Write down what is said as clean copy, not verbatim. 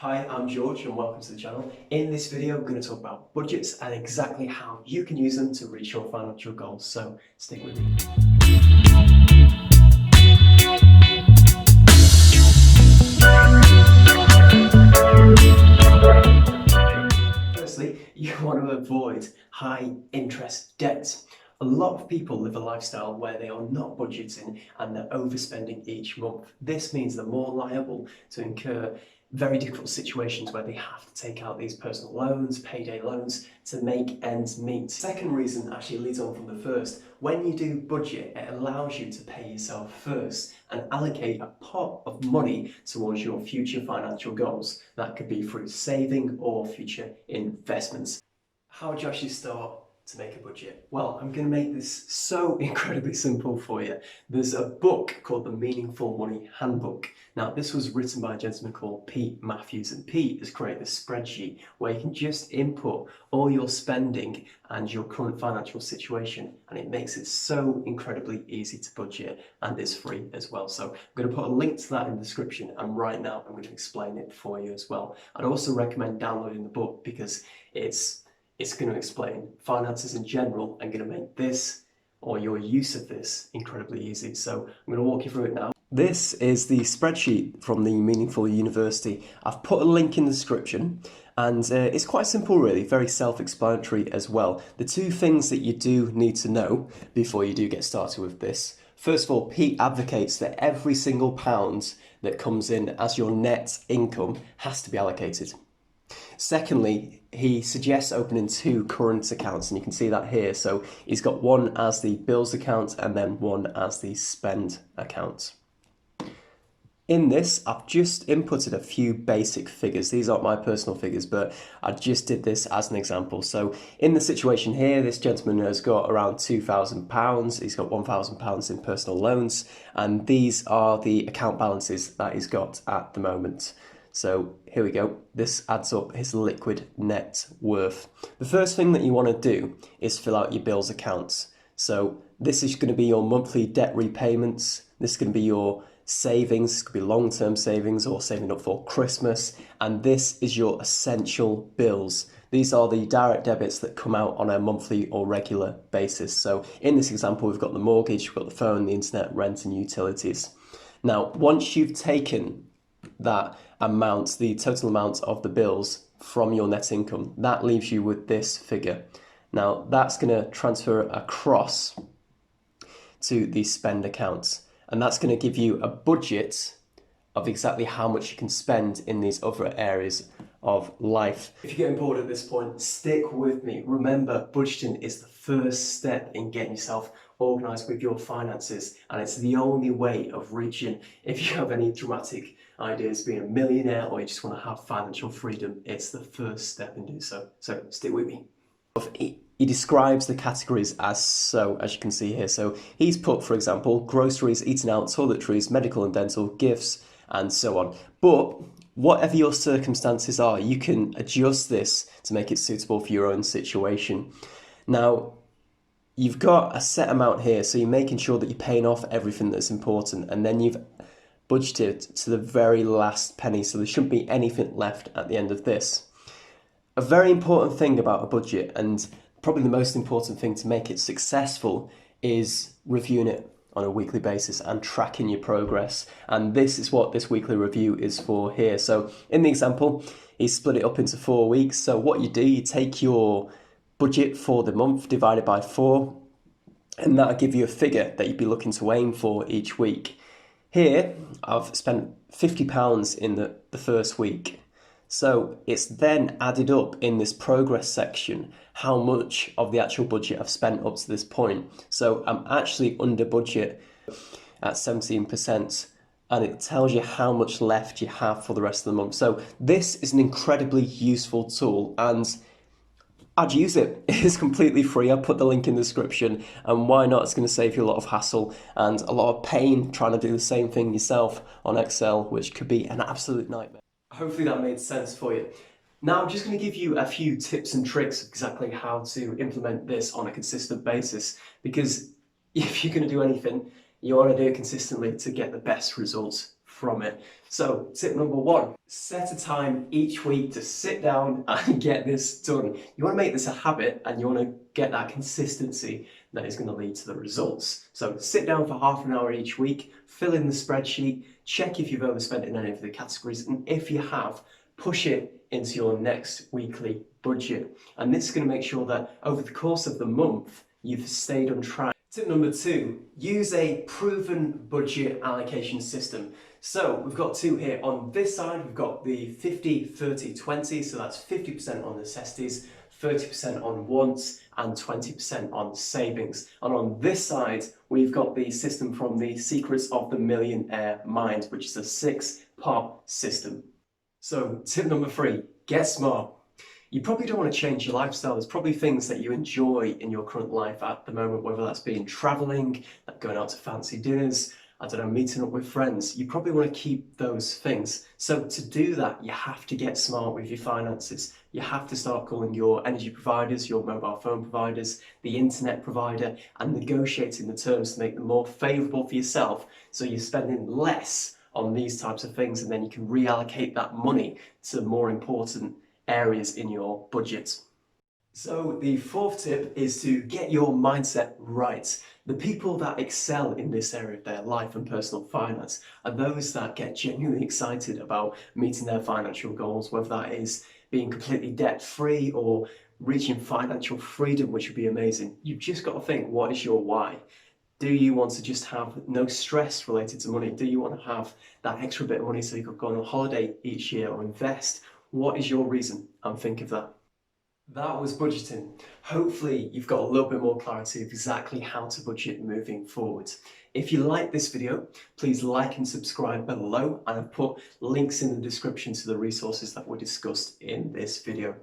Hi, I'm George and welcome to the channel. In this video, we're going to talk about budgets and exactly how you can use them to reach your financial goals. So stick with me. Firstly, you want to avoid high interest debt. A lot of people live a lifestyle where they are not budgeting and they're overspending each month. This means they're more liable to incur very difficult situations where they have to take out these personal loans, payday loans to make ends meet. Second reason actually leads on from the first. When you do budget, it allows you to pay yourself first and allocate a pot of money towards your future financial goals. That could be through saving or future investments. How do you actually start to make a budget? Well, I'm going to make this so incredibly simple for you. There's a book called the Meaningful Money Handbook. Now, this was written by a gentleman called Pete Matthews, and Pete has created a spreadsheet where you can just input all your spending and your current financial situation, and it makes it so incredibly easy to budget, and it's free as well. So I'm going to put a link to that in the description, and right now I'm going to explain it for you as well. I'd also recommend downloading the book because it's going to explain finances in general and going to make this or your use of this incredibly easy. So I'm going to walk you through it now. This is the spreadsheet from the Meaningful University. I've put a link in the description and it's quite simple really, very self-explanatory as well. The two things that you do need to know before you do get started with this. First of all, Pete advocates that every single pound that comes in as your net income has to be allocated. Secondly, he suggests opening two current accounts, and you can see that here. So he's got one as the bills account and then one as the spend account. In this, I've just inputted a few basic figures. These aren't my personal figures, but I just did this as an example. So in the situation here, this gentleman has got around £2,000. He's got £1,000 in personal loans, and these are the account balances that he's got at the moment. So here we go. This adds up his liquid net worth. The first thing that you want to do is fill out your bills accounts. So this is going to be your monthly debt repayments. This is going to be your savings. This could be long-term savings or saving up for Christmas. And this is your essential bills. These are the direct debits that come out on a monthly or regular basis. So in this example, we've got the mortgage, we've got the phone, the internet, rent and utilities. Now, once you've taken that amount, the total amount of the bills from your net income, that leaves you with this figure. Now that's going to transfer across to the spend accounts, and that's going to give you a budget of exactly how much you can spend in these other areas of life. If you're getting bored at this point, stick with me. Remember, budgeting is the first step in getting yourself organised with your finances, and it's the only way of reaching, if you have any dramatic ideas, being a millionaire or you just want to have financial freedom, it's the first step in doing so. So stick with me. He describes the categories as you can see here. So he's put, for example, groceries, eating out, toiletries, medical and dental, gifts, and so on. But whatever your circumstances are, you can adjust this to make it suitable for your own situation. Now, you've got a set amount here, so you're making sure that you're paying off everything that's important, and then you've budgeted to the very last penny, so there shouldn't be anything left at the end of this. A very important thing about a budget, and probably the most important thing to make it successful, is reviewing it on a weekly basis and tracking your progress. And this is what this weekly review is for here. So in the example, he split it up into 4 weeks. So what you do, you take your budget for the month, divide it by 4, and that'll give you a figure that you'd be looking to aim for each week. Here, I've spent £50 in the first week. So it's then added up in this progress section how much of the actual budget I've spent up to this point. So I'm actually under budget at 17%, and it tells you how much left you have for the rest of the month. So this is an incredibly useful tool, and I'd use it. It's completely free. I'll put the link in the description, and why not? It's going to save you a lot of hassle and a lot of pain trying to do the same thing yourself on Excel, which could be an absolute nightmare. Hopefully that made sense for you. Now I'm just going to give you a few tips and tricks of exactly how to implement this on a consistent basis, because if you're going to do anything, you want to do it consistently to get the best results from it. So tip number one, set a time each week to sit down and get this done. You want to make this a habit and you want to get that consistency that is going to lead to the results. So sit down for half an hour each week, fill in the spreadsheet, check if you've overspent in any of the categories, and if you have, push it into your next weekly budget. And this is going to make sure that over the course of the month, you've stayed on track. Tip number two, use a proven budget allocation system. So we've got two here. On this side, we've got the 50, 30, 20. So that's 50% on necessities, 30% on wants, and 20% on savings. And on this side, we've got the system from the Secrets of the Millionaire Mind, which is a 6-part system. So tip number three, get smart. You probably don't want to change your lifestyle. There's probably things that you enjoy in your current life at the moment, whether that's being traveling, like going out to fancy dinners, I don't know, meeting up with friends. You probably want to keep those things. So to do that, you have to get smart with your finances. You have to start calling your energy providers, your mobile phone providers, the internet provider, and negotiating the terms to make them more favourable for yourself. So you're spending less on these types of things, and then you can reallocate that money to more important areas in your budget. So the fourth tip is to get your mindset right. The people that excel in this area of their life and personal finance are those that get genuinely excited about meeting their financial goals, whether that is being completely debt-free or reaching financial freedom, which would be amazing. You've just got to think, what is your why? Do you want to just have no stress related to money? Do you want to have that extra bit of money so you could go on a holiday each year or invest? What is your reason? And think of that. That was budgeting. Hopefully you've got a little bit more clarity of exactly how to budget moving forward. If you like this video, please like and subscribe below, and I've put links in the description to the resources that were discussed in this video.